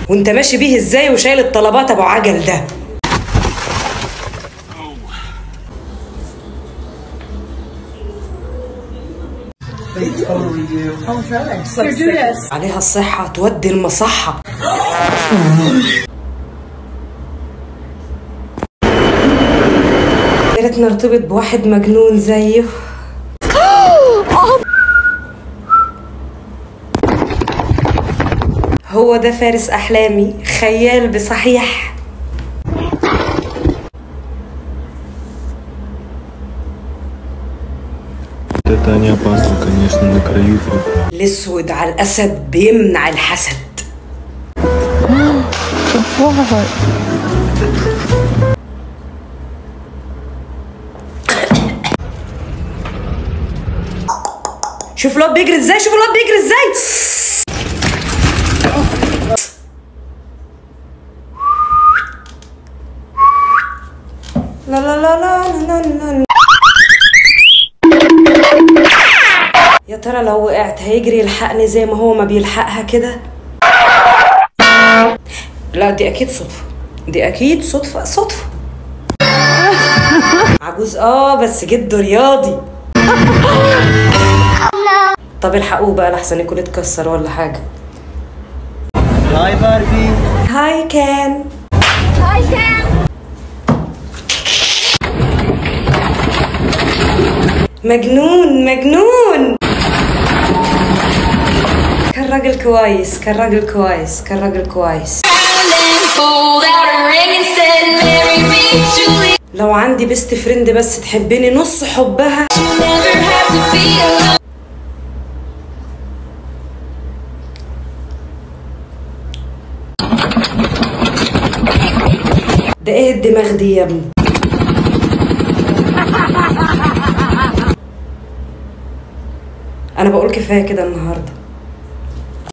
وانت ماشي بيه ازاي وشايل الطلبات ابو عجل ده؟ عليها الصحة تودي المصحة. يا ريت نرتبط بواحد مجنون زيه. هو ده فارس أحلامي، خيال بصحيح. Это не опасно, конечно, на краю трупа. الأسود على الأسد بيمنع الحسد. شوف الواد بيجري ازاي، شوف الواد بيجري ازاي. لا لا لا لا لا لا. يا ترى لو وقعت هيجري يلحقني زي ما هو ما بيلحقها كده؟ لا دي اكيد صدفة، دي اكيد صدفة. عجوز بس جده رياضي. طب الحقوه بقى لحسن يكون اتكسر ولا حاجة. هاي باربي. هاي كان. مجنون. كان راجل كويس. لو عندي بيست فريند بس تحبني نص حبها. ده ايه الدماغ دي يا ابني؟ انا بقول كفايه كده النهارده.